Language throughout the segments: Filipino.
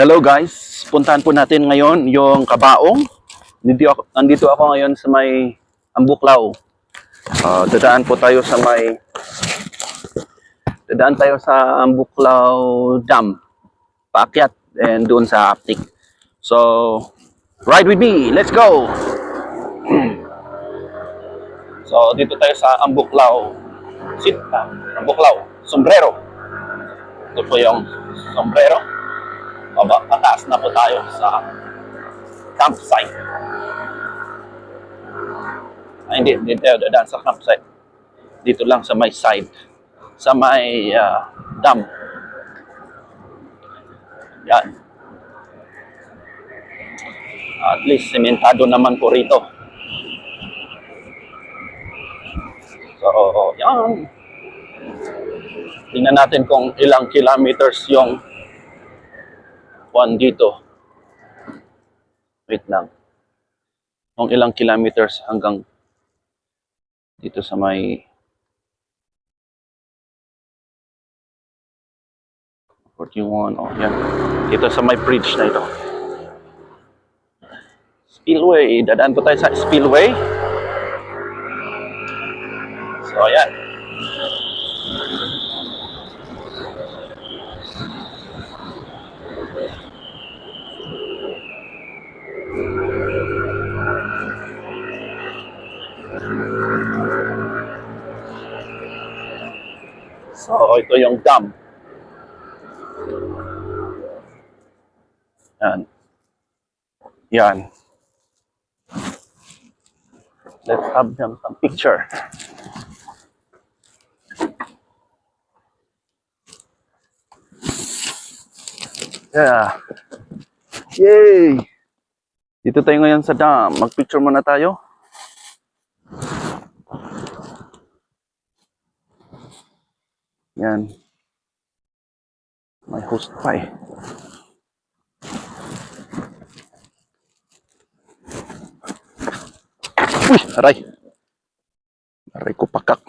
Hello guys, puntahan po natin ngayon yung Kabaong. Nandito ako ngayon sa may Ambuklaw. Dadaan tayo sa Ambuklaw Dam, paakyat and doon sa Aptik. So, ride with me, let's go! So, dito tayo sa Ambuklaw. Ambuklaw, Sombrero. Ito po yung Sombrero. Pataas na po tayo sa campsite. Hindi tayo dadaan sa campsite. Dito lang sa may side. Sa may dam. Yan. At least sementado naman po rito. So, yan. Tingnan natin kung ilang kilometers yung dito. Wait lang. Kung ilang kilometers hanggang dito sa may 41. Oh, yan. Dito sa may bridge na ito. Spillway. Dadaan po tayo sa Spillway. So, yan. So, ito yung dam. Yan. Yan. Let's have some picture. Yeah. Yay! Dito tayo ngayon sa dam. Mag-picture muna tayo. Yan. May host pa eh. Uy! Aray! Aray ko pakak.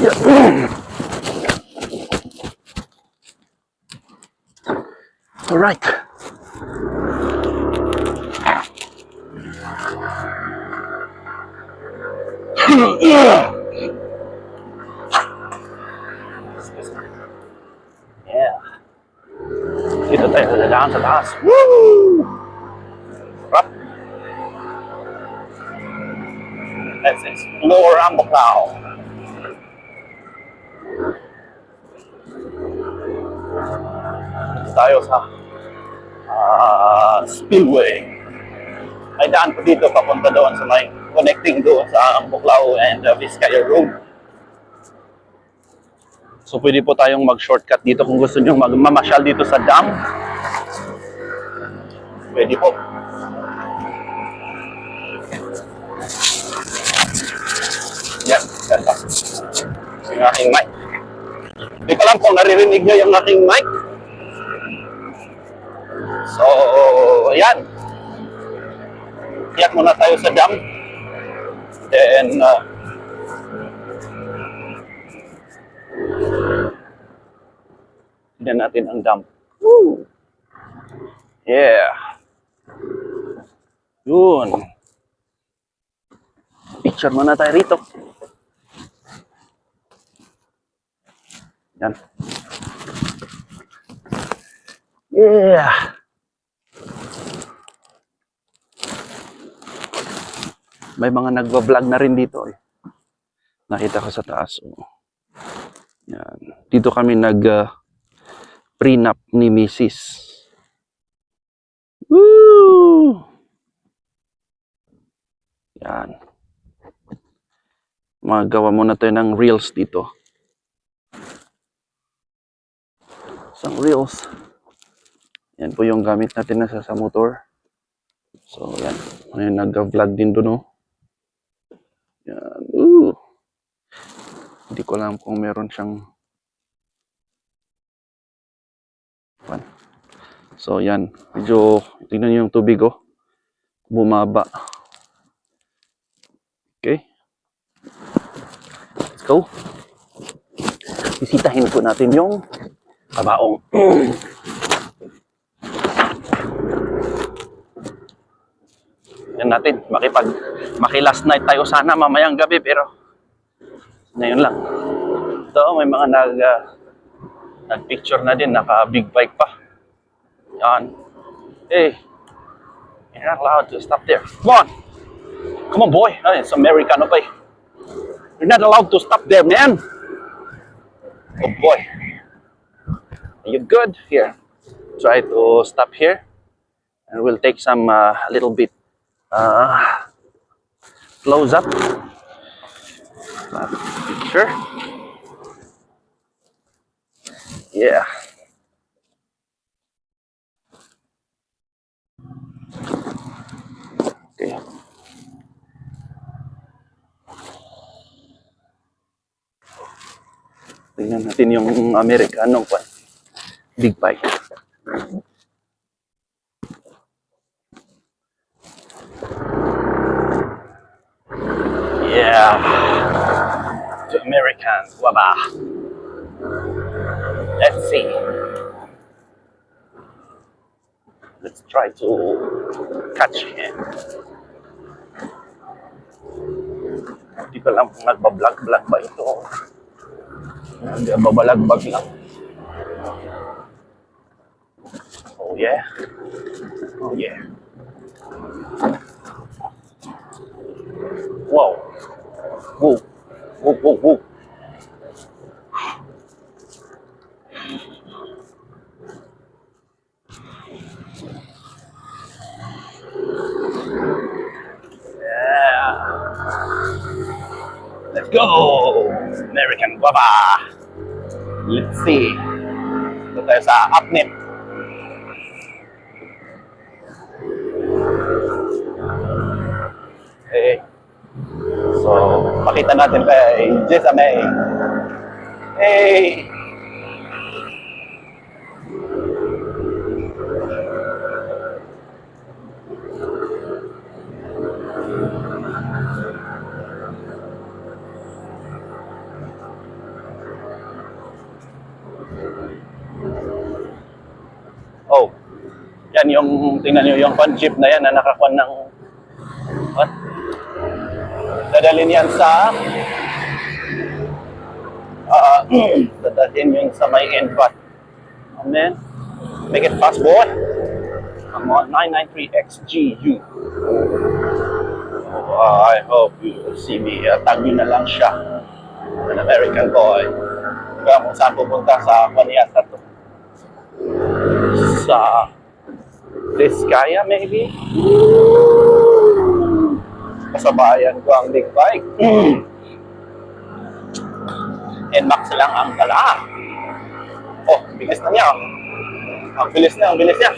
Yeah. Alright. Yeah. Dito tayo dadaan sa taas. Woo! Right. Let's explore Ambuklaw. Tayo sa Spillway. May daan po dito papunta doon sa may connecting doon sa Ambuklaw and Vizcaya Road. So pwede po tayong mag-shortcut dito kung gusto nyo mamasyal dito sa dam. Pwede po. Yan, ganda. Yung aking mic. Hindi ko lang kung naririnig nyo yung aking mic. So, yan. Iyak muna tayo sa dam. Then, tignan natin ang dam. Woo! Yeah. Yun. Picture muna tayo rito. Yan. Yeah. May mga nagva-vlog na rin dito eh. Nakita ko sa taas. Oh. Yan. Dito kami prenup ni Mrs. Woo! Yan. Magawa muna tayo ng reels dito. Isang reels. Yan po yung gamit natin na sa motor. So, yan. May nag-vlog din doon, oh. Yan. Hindi ko alam kung meron siyang so yan, medyo tingnan niyo yung tubig, oh, bumaba. Okay, let's go. Bisitahin po natin yung Kabaong. Yan natin, maki-last night tayo sana mamayang gabi, pero ngayon lang. Ito, may mga nag-picture na din, naka-big bike pa. Yan. Hey, you're not allowed to stop there. Come on! Come on, boy! Ay, it's Americano pa eh. You're not allowed to stop there, man! Oh, boy. Are you good? Here. Try to stop here. And we'll take some a little bit close up. Picture. Yeah. Okay. Tingnan natin yung Americanong big bike. Yeah. To American. Waba. Let's see. Let's try to catch him. Hindi ko lang kung nagbablog-vlog ba ito. Nagbabalag-bag lang. Oh yeah. Oh yeah. Wow. Whoa. Whoa, whoa, whoa. Yeah. Let's go. American Guava. Let's see. Ito tayo sa Upnip. Okay. So, pakita natin kay Jessa May. Hey! Oh, yan yung, tingnan nyo yung jeep na yan na nakakuan ng, what? Dadalhin yan sa, dadalhin yun sa may end part. Oh man, make it fast boy. I'm on 993XGU. Oh, I hope you see me. Tag nyo na lang siya. An American boy. Kaya kung saan pupunta sa Kanyata to. Sa Vizcaya maybe? Kasabayan ko ang big bike. NMAX lang ang dala. Oh, bilis na niya. Ang bilis niya, ang bilis niya.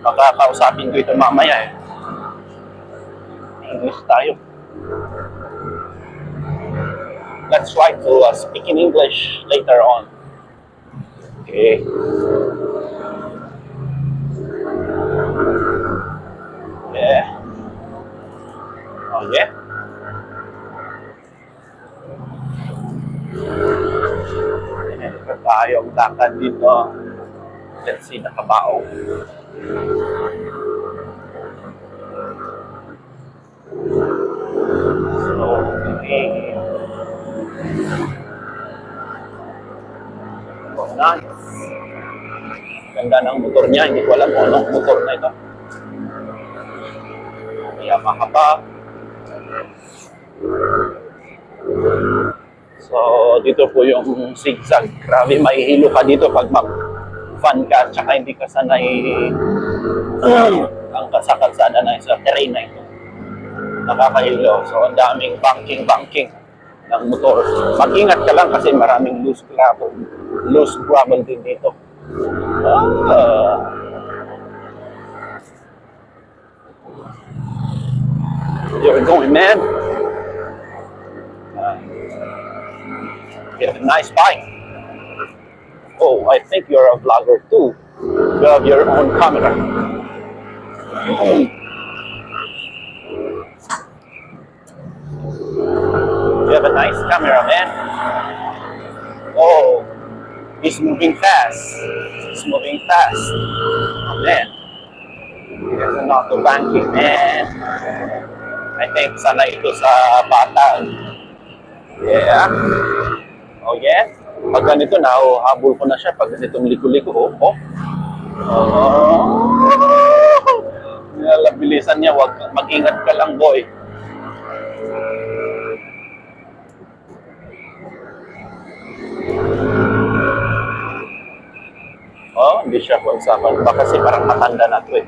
Makakausapin ko ito mamaya eh. English tayo. Let's try to speak in English later on. Okay. Yeah. Oh yeah. Meron tayong lakad dito. Let's see, nakabaong. So, okay. Oh, nice. Ganda ng motor niya. Hindi ko alam kung anong motor na ito. Yamaha pa. So, dito po yung zigzag. Grabe, mahihilo ka dito pag mag-fun ka. Tsaka hindi ka sanay ang kasakalsada na sa terrain na ito. Nakakahilo. So, ang daming banking ng motor. Mag-ingat ka lang kasi maraming loose gravel din dito. You're going, man. You have a nice bike. Oh, I think you're a vlogger too. You have your own camera. You have a nice camera, man. Oh, He's moving fast. He's moving fast. Oh, man. There's an auto banking, man. I think sana ito sa bata. Yeah. Oh, yeah. Pag ganito na, habol ko na siya. Pag ganitong liko-liko, oh. Nalabilisan niya, wag mag-ingat ka lang, boy. Oh, hindi siya pagsaman pa kasi parang matanda na to eh.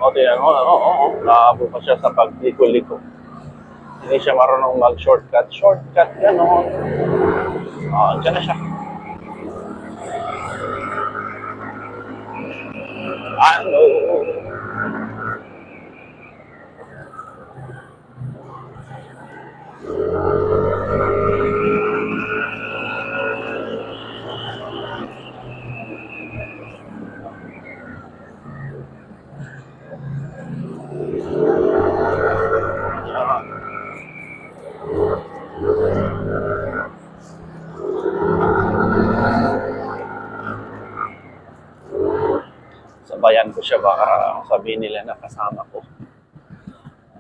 O, tiyan mo, nahabol pa siya sa pagliko-liko. Hindi siya marunong mag-shortcut. Shortcut, gano'n. Dyan na siya. Ano? Sabayan ko siya, baka sabihin nila na kasama ko.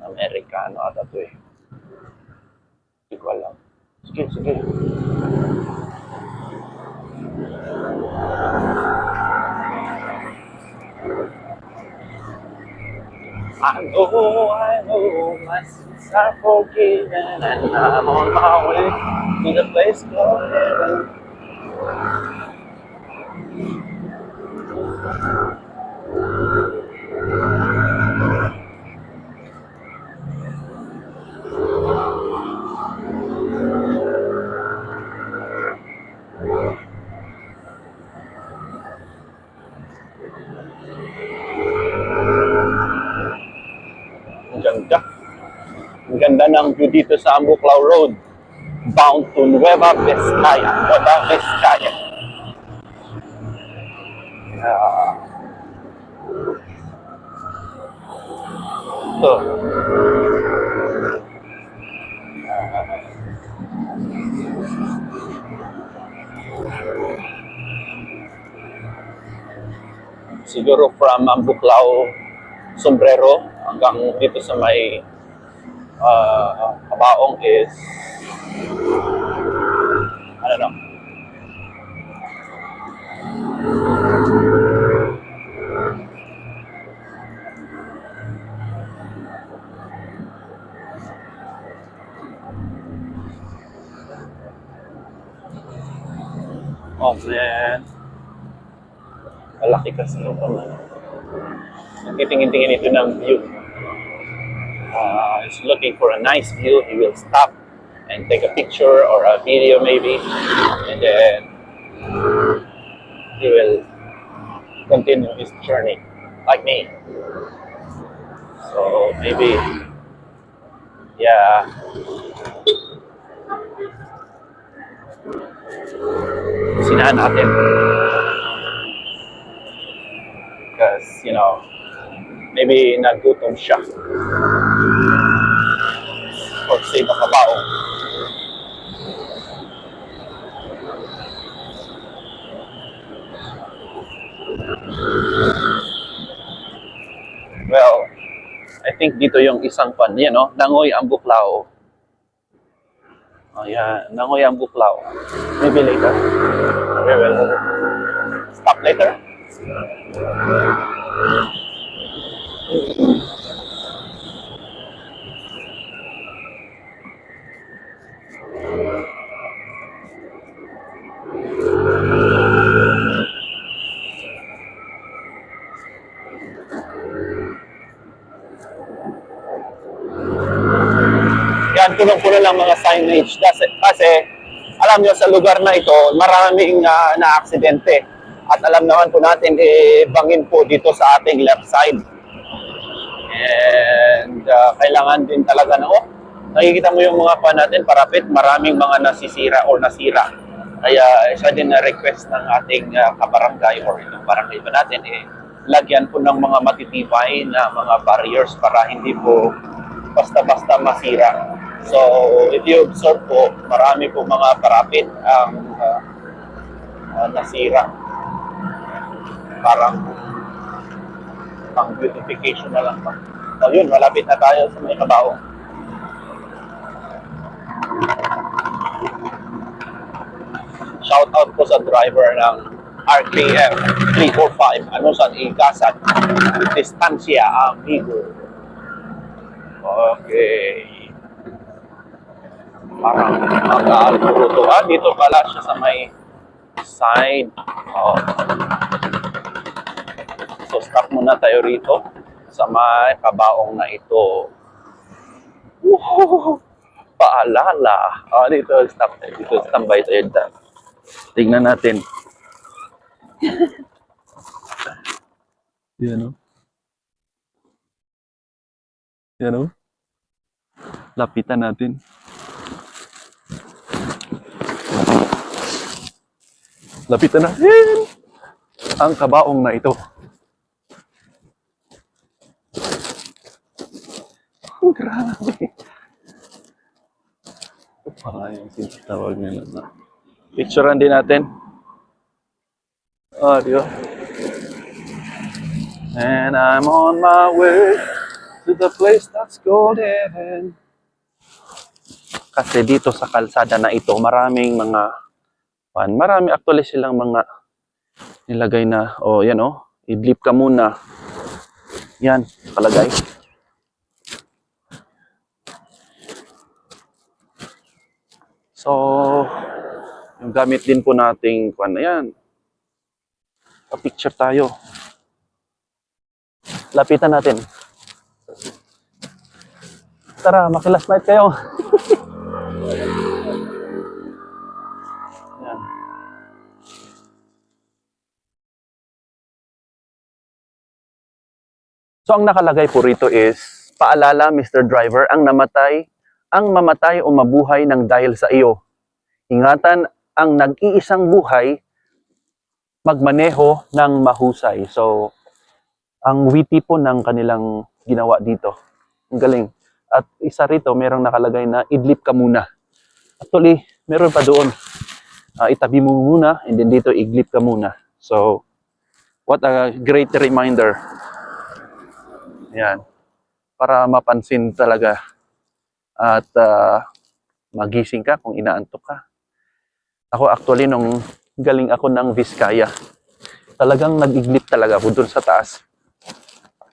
Amerikano ata to eh. Hindi ko alam. Sige, sige. I know, my sins are forgiven, and I'm on my way to the place called heaven. Ang ganda. Ang ganda ng view dito sa Ambuclao Road. Bound to Nueva Vizcaya. Nueva Vizcaya. So, siguro from Ambuclao, Sombrero, hanggang dito sa may Kabaong is, I don't know. Oh man, malaki kasi ito man. Nagtitingin-tingin ito ng view. He's looking for a nice view. He will stop and take a picture or a video maybe, and then he will continue his journey like me. So maybe, yeah. Sinahan natin. Because, you know, maybe nagutom siya. Or say Kabao. Well, I think dito yung isang pan, you know, Nangoy Ambuclao. Oh yeah, Nangoy Ambuclao. Maybe later. We will stop later. Yan, punong-puno lang mga signage. Kasi alam nyo, sa lugar na ito, maraming na-aksidente. At alam naman po natin, bangin po dito sa ating left side. And kailangan din talaga na, nakikita mo yung mga pa natin, parapit, maraming mga nasisira or nasira. Kaya isa din na request ng ating kabarangay or yung barangay pa natin, lagyan po ng mga matitibay na mga barriers para hindi po basta-basta masira. So, if you observe po, marami po mga parapet ang nasira. Parang pang beautification na lang pa. So, yun, malapit na tayo sa may kabaong. Shout out po sa driver ng RKM 345. Ano sa Ikasan? Distancia, amigo. Okay. Parang mag-aalpuruto. Dito pala siya sa may side. Oh. So, stop muna tayo rito sa may kabaong na ito. Woohoo! Paalala. Dito, stop tayo. Dito, standby tayo dyan. Tingnan natin. Yan o. Yan o. Lapitan natin. Lapitan natin ang kabaong na ito. Oh, grabe. Yung tawag nila na. Picturean din natin. Di ba? And I'm on my way to the place that's golden. Kasi dito sa kalsada na ito, marami actually silang mga nilagay na, yan i-blip ka muna. Yan, palagay. So, yung gamit din po nating yan. Pa-picture tayo. Lapitan natin. Tara, makilas night kayo. Yan. So, ang nakalagay po rito is, paalala, Mr. Driver, ang mamatay o mabuhay ng dahil sa iyo. Ingatan ang nag-iisang buhay, magmaneho ng mahusay. So, ang witty po ng kanilang ginawa dito. Ang galing. At isa rito, merong nakalagay na idlip ka muna. Actually, meron pa doon. Itabi mo muna, and then dito, iglip ka muna. So, what a great reminder. Yan. Para mapansin talaga. At magising ka kung inaantok ka. Ako actually, nung galing ako ng Vizcaya, talagang nag-iglip talaga ako dun sa taas.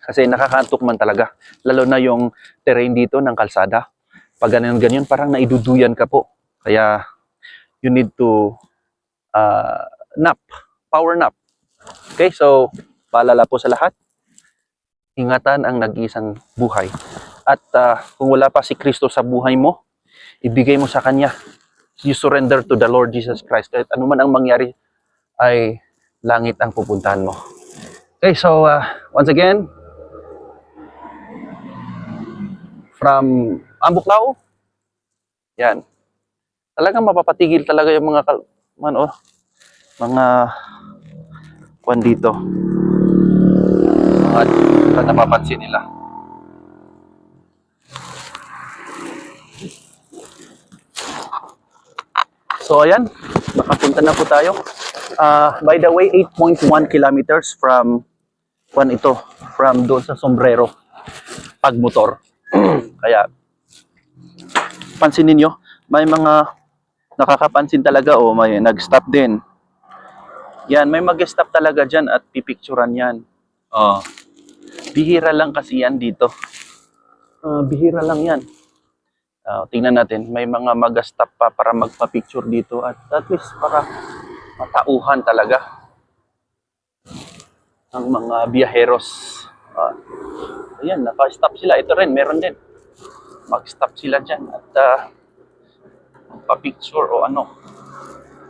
Kasi nakakaantok man talaga. Lalo na yung terrain dito ng kalsada. Pag ganyan, parang naiduduyan ka po. Kaya, you need to nap. Power nap. Okay, so, paalala po sa lahat. Ingatan ang nag-iisang buhay. At kung wala pa si Kristo sa buhay mo, ibigay mo sa Kanya. You surrender to the Lord Jesus Christ. Kahit ano man ang mangyari, ay langit ang pupuntahan mo. Okay, so once again, from Ambuklao, yan. Talagang mapapatigil talaga yung mga kwan dito. Mga napapansin nila. So ayan, nakapunta na po tayo. By the way, 8.1 kilometers from doon sa Sombrero pagmotor. Kaya pansinin nyo, may mga nakakapansin talaga may nag-stop din. Yan, may mag-stop talaga dyan at pipicturan yan. Bihira lang kasi yan dito. Bihira lang yan. Tingnan natin, may mga mag-stop pa para magpa-picture dito at least para matauhan talaga ang mga biyaheros. Ayan, naka-stop sila. Ito rin, meron din. Mag-stop sila dyan at magpa-picture o ano.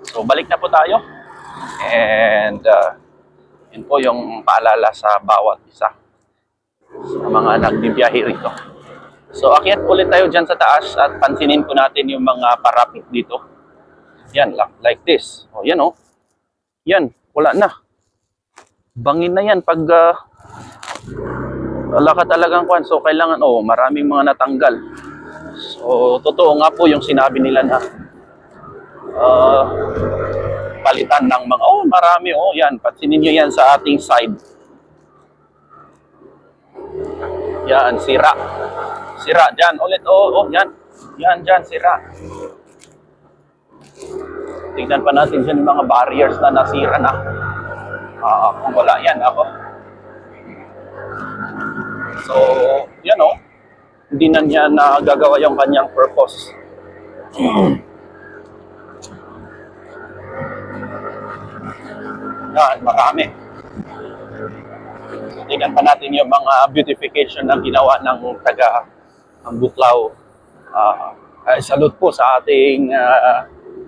So, balik na po tayo. And yun po yung paalala sa bawat isa sa mga nagbibiyahe rito. So, akyat ulit tayo dyan sa taas at pansinin po natin yung mga parapet dito. Yan, like this. Yan Yan, wala na. Bangin na yan pag Wala ka talagang kwan. So, kailangan, maraming mga natanggal. So, totoo nga po yung sinabi nila na ah, palitan ng mga, marami, yan. Pansinin nyo yan sa ating side. Yan, sira. Sira dyan. Ulit, yan. Yan, dyan, sira. Tingnan pa natin dyan yung mga barriers na nasira na. Kung wala yan, ako. So, yan hindi na niya nagagawa yung kanyang purpose. Yan, marami. So, tingnan pa natin yung mga beautification na ginawa ng taga Buklaw. Salute po sa ating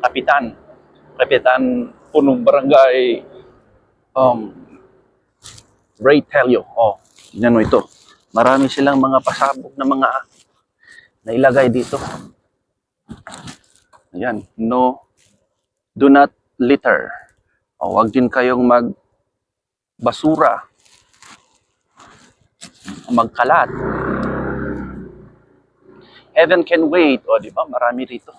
kapitan. Kapitan Punong Barangay Ray Telio. Tingnan mo ito. Marami silang mga pasabog na mga nailagay dito. Ayan. Do not litter. Huwag din kayong magbasura. Magkalat. Heaven can wait. Di ba? Marami rito.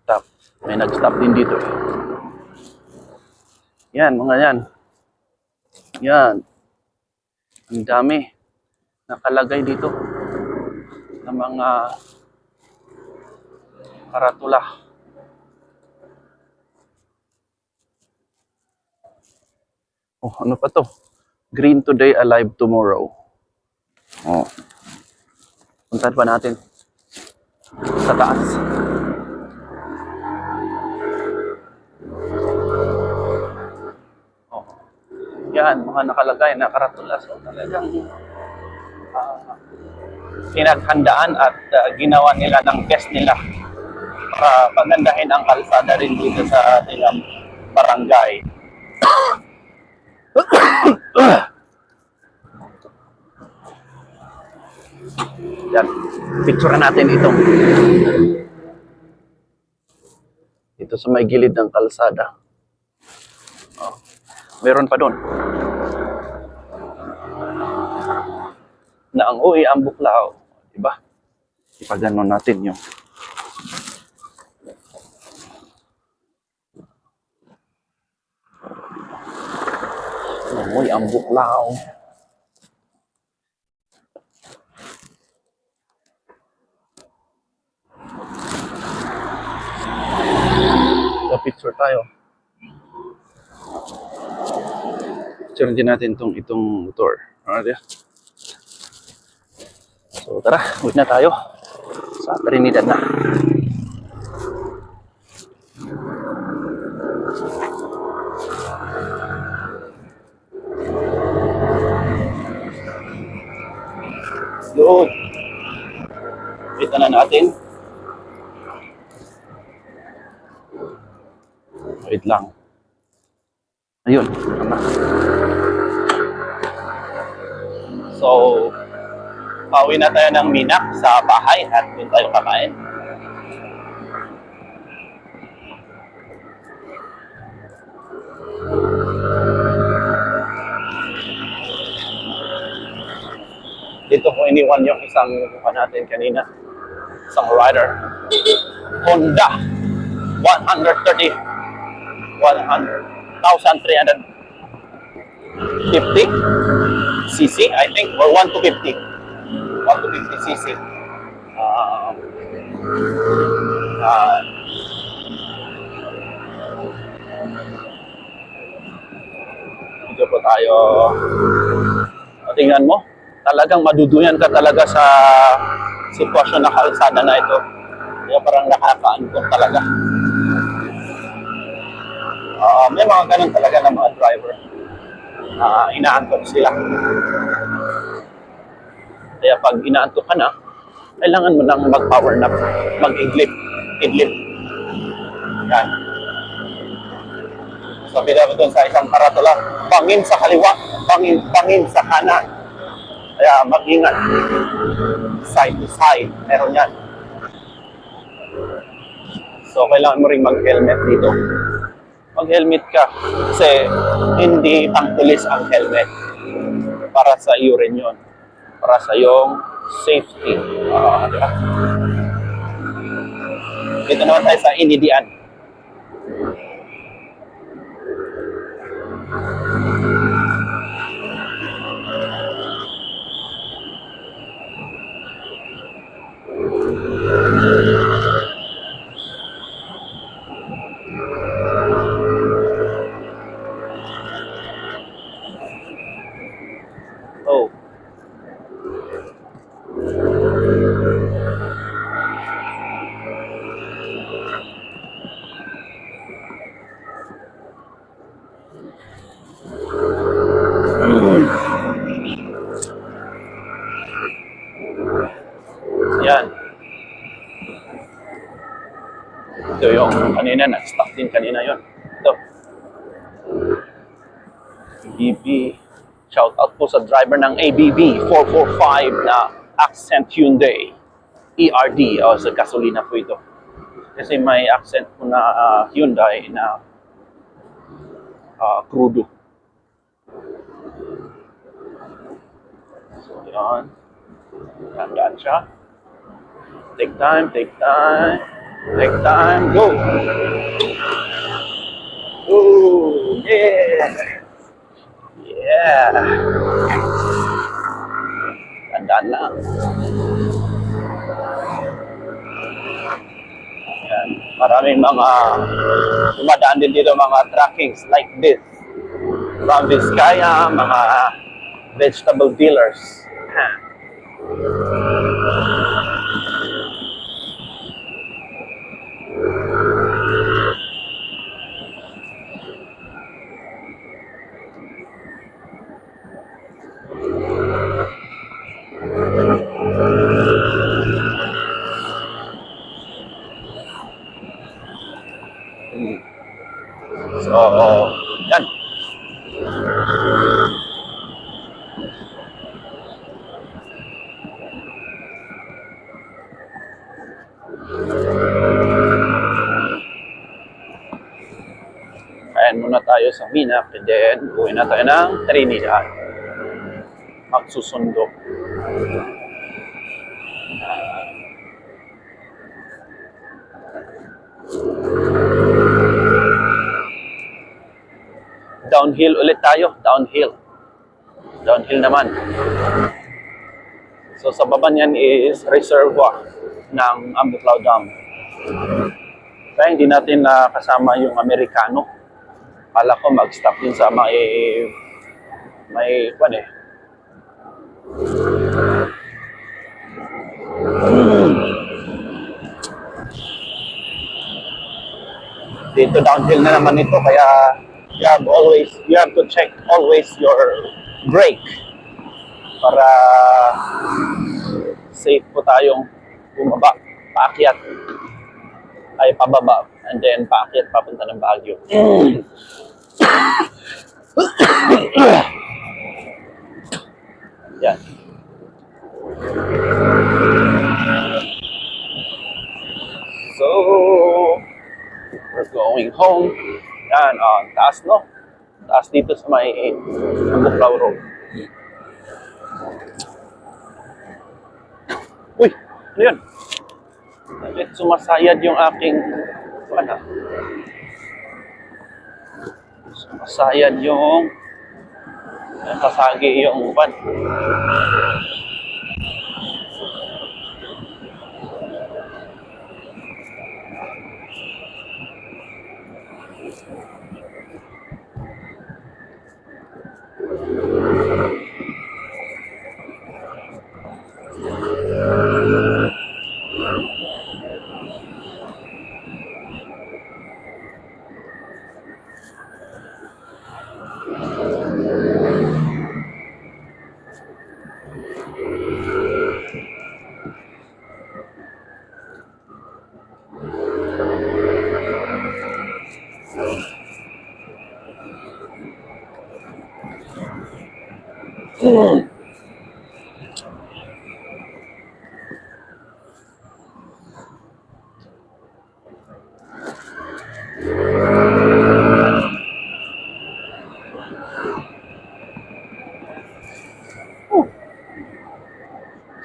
Stop. May nag-stop din dito. Yan, mga yan. Yan. Ang dami nakalagay dito ng mga karatula. Ano pa to? Green today, alive tomorrow. Puntahan pa natin sa taas. Yan, mga nakalagay na karatula. So, talagang pinaghandaan at ginawa nila ng best nila para pagandahin ang kalsada rin dito sa ating barangay. Yan, picture natin itong ito sa may gilid ng kalsada. Meron pa doon na ang ang Buklaw, diba? Ipagano natin yung ang Buklaw. Picture tayo. Picture din natin itong motor. So tara, wait na tayo sa Trinidad na. Yun. Wait na natin. Wait lang. Ayun. So, pauwi na tayo ng Minac sa bahay at doon tayo kakain. Dito ko iniwan yung isang natin kanina. Isang rider. Honda 1,350 cc, I think, or 1 to 50 cc. Dito po tayo. Tingnan mo, talagang maduduyan ka talaga sa sitwasyon na kalsada na ito. Kaya parang nakakaantok talaga. May mga ganun talaga ng mga driver. Inaantok sila. Kaya pag inaantok ka na, kailangan mo nang mag-power nap, mag-idlip. Yan. Sabi namin doon sa isang karatula, pangin sa kaliwa, pangin sa kanan. Kaya mag-ingat. Side to side, meron yan. So, kailangan mo rin mag-helmet dito. Mag-helmet ka kasi hindi pang-pulis ang helmet. para sa iyo rin yun. Para sa iyong safety. Diba? Dito naman tayo sa Inidian. Oh. Yan. Ito yung kanina, na-stop din kanina yun. Ito. ABB. Shout out po sa driver ng ABB 445 na Accent Hyundai ERD. Sa gasolina po ito. Kasi may Accent po na Hyundai na crudo. So, yan. Tandaan siya. Take time, take time. Take time, go! Oh, yeah! Yeah! Tandaan lang. Yan. Maraming mga dumadaan din dito mga truckings like this. From Vizcaya, mga vegetable dealers. So, yan. Kain muna tayo sa Minac and then uwi na tayo ng Trinidad. Magsusundo. Downhill ulit tayo. Downhill. Downhill naman. So sa baba niyan is reservoir ng Ambuclao Dam. Kaya hindi natin kasama yung Amerikano. Kala ko mag-stop din sa may kwan eh. Dito downhill na naman ito kaya you have to check always your brake para safe po tayong bumaba, paakyat ay pababa and then paakyat papunta ng Baguio. Yan. So we're going home. Yan, taas no? Taas dito sa may Ambuclao Road. Uy, ano yun? Bakit sumasayad yung aking sumasayad yung nasasagi yung van.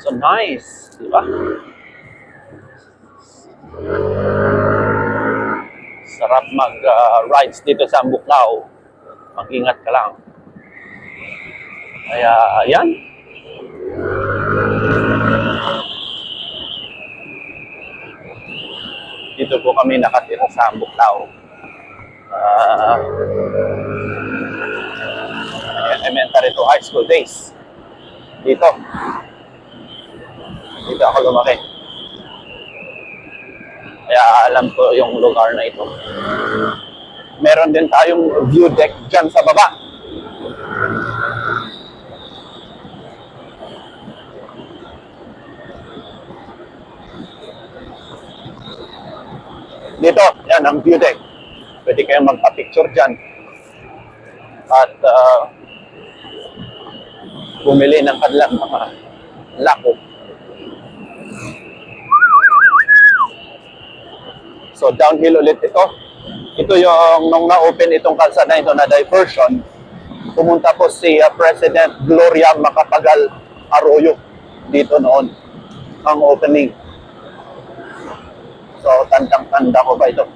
So nice, di ba? Sarap mag-rides dito sa Ambuklao. Mag-ingat ka lang. Kaya, ayan. Dito po kami nakatira sa Ambuklao. Elementary to high school days. Dito. Dito ako lumaki. Kaya alam ko yung lugar na ito. Meron din tayong view deck dyan sa baba. Dito, yan ang view deck. Pwede kayong magpa-picture dyan. At bumili ng kanilang mga lako. So downhill ulit ito. Ito yung nung na-open itong kalsada ito na diversion, pumunta po si President Gloria Macapagal Arroyo dito noon ang opening. So tandang-tanda ko ba ito?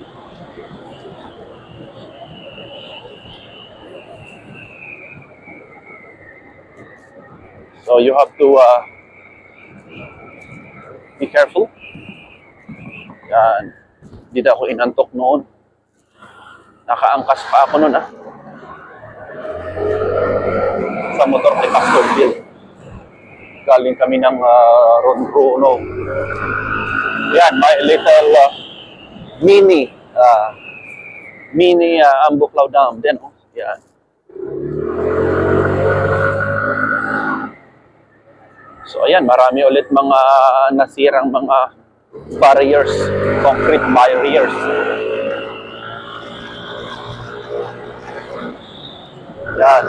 So you have to be careful. Yan. Hindi ako inantok noon. Nakaangkas pa ako noon sa motor ni Pastor Bill. Galing kami ng Ronrono. Yan, my little mini Ambuklao Dam. Then, yan. So, ayan, marami ulit mga nasirang mga barriers, concrete barriers. Yan.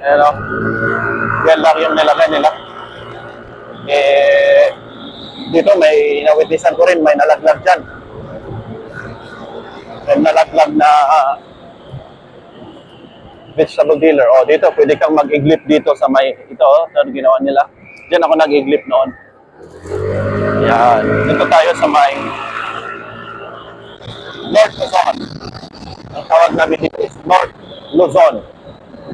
Ayan o. Yan lang yung nilagay nila. Dito may nawitnessan ko rin, may nalaglag dyan. May nalaglag na vegetable dealer. O, dito, pwede kang mag-iglip dito sa may, ito, ito ginawa nila. Diyan ako nag-iglip noon. Yan. Dito tayo sa may North Luzon. Ang tawag namin dito is North Luzon.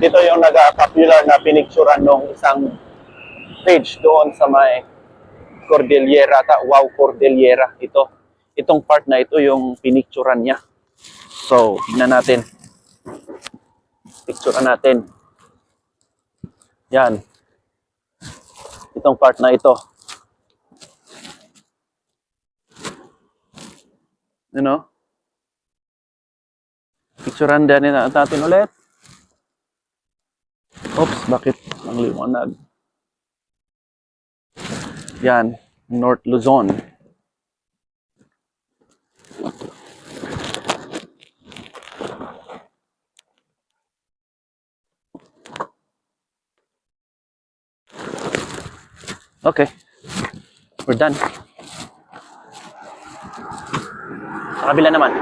Dito yung nag-popular na pinicturan nung isang page doon sa may Cordillera, Wow Cordillera. Itong part na ito yung pinicturan niya. So, tignan natin. Picturean natin. Yan. Itong part na ito. You know? Picturean din natin ulit. Oops, bakit ang liwanag? Yan, North Luzon. Okay, we're done. Sa kabila naman.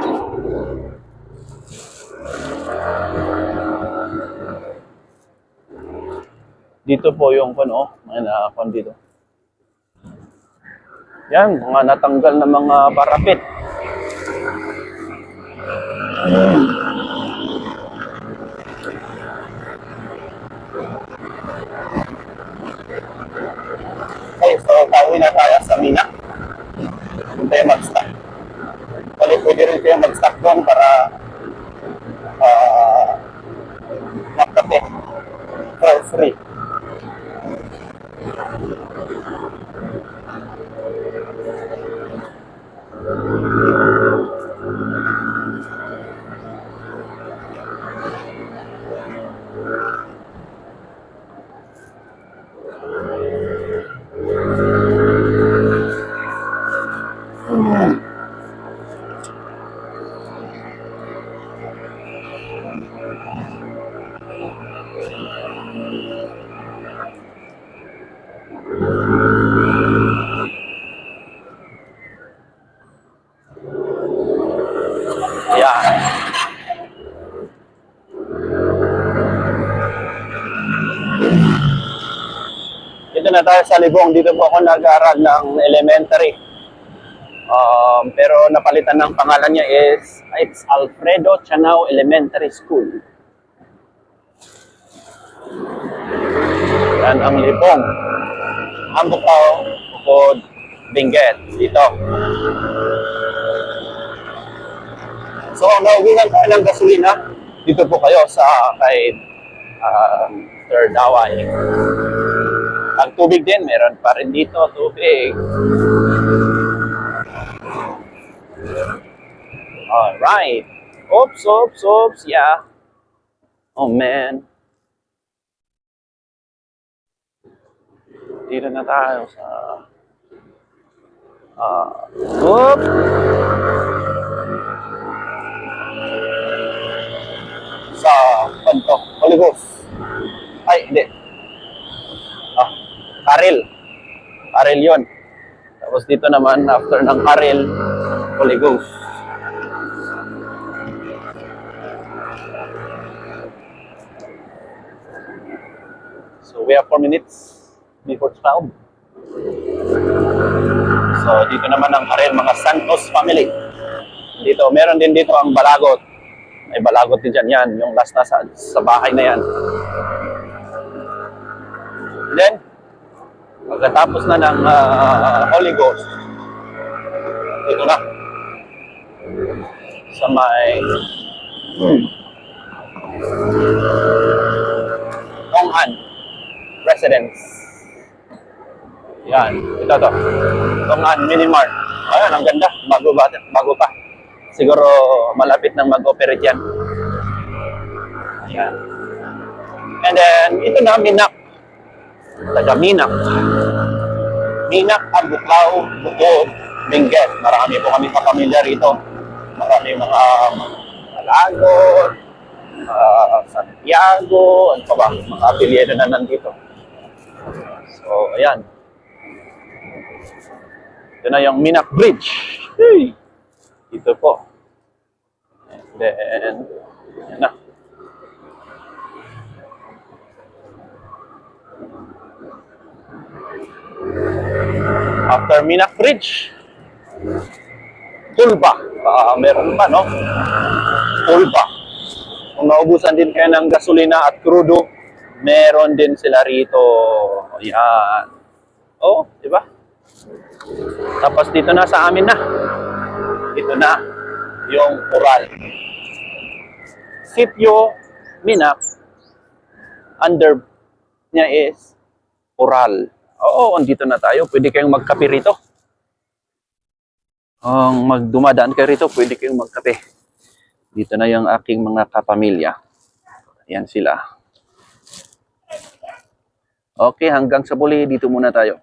Dito po yung may nakakon dito. Yan, mga natanggal na mga parapet. Okay, so pauwi na tayo sa Mina. Kung tayo mag-stop. Pwede rin kayo mag-stop doon para magkape. For free. Yeah. Dito na tayo sa Libong. Dito po ako nag-aaral ng elementary. Pero napalitan ng pangalan niya it's Alfredo Chanao Elementary School. Yan ang Libong. Ang Bukaw, Bukod, Benguet. Dito. So, nauwinan tayo ng gasolina. Dito po kayo sa kay Mr. Daway. Ang tubig din, meron pa rin dito, tubig. Alright. Oops, yeah. Oh man. Dito na tayo sa... Oops. Sa Panto, Oligos. Ay, hindi. Karil. Karil yun. Tapos dito naman, after ng Karil, Oligos. So we have 4 minutes before 12. So dito naman ang Karil, mga Santos family. Dito, meron din dito ang Balagot. May Balagot din dyan yan, yung last na sa bahay na yan. Then, pagkatapos na ng Holy Ghost, ito na. Sa may Tonghan Residence. Yan, ito to. Tonghan Minimart. Ayan, ang ganda. Bago pa. Siguro malapit nang mag-operate yan. Ayan. And then, ito na, Minak. Taga Minak. Minak, Bukaw, Bukod, Benguet. Marami po kami kapamilya rito. Marami mga Malagot, Santiago, ano pa ba? Mga apelyido na nandito. So, ayan. Ito na yung Minak Bridge. Hey! Ito po. And then, yan na. After Minak Bridge, Tulba. Meron pa, no? Tulba. Kung naubusan din kayo ng gasolina at crudo, meron din sila rito. Ayan. Oh, di ba? Tapos dito na sa amin na. Ito na yung Ural. Sitio Minak, under niya is Ural. Oo, andito na tayo. Pwede kayong magkape rito. Ang magdumadaan kayo rito, pwede kayong magkape. Dito na yung aking mga kapamilya. Ayan sila. Okay, hanggang sa muli, dito muna tayo.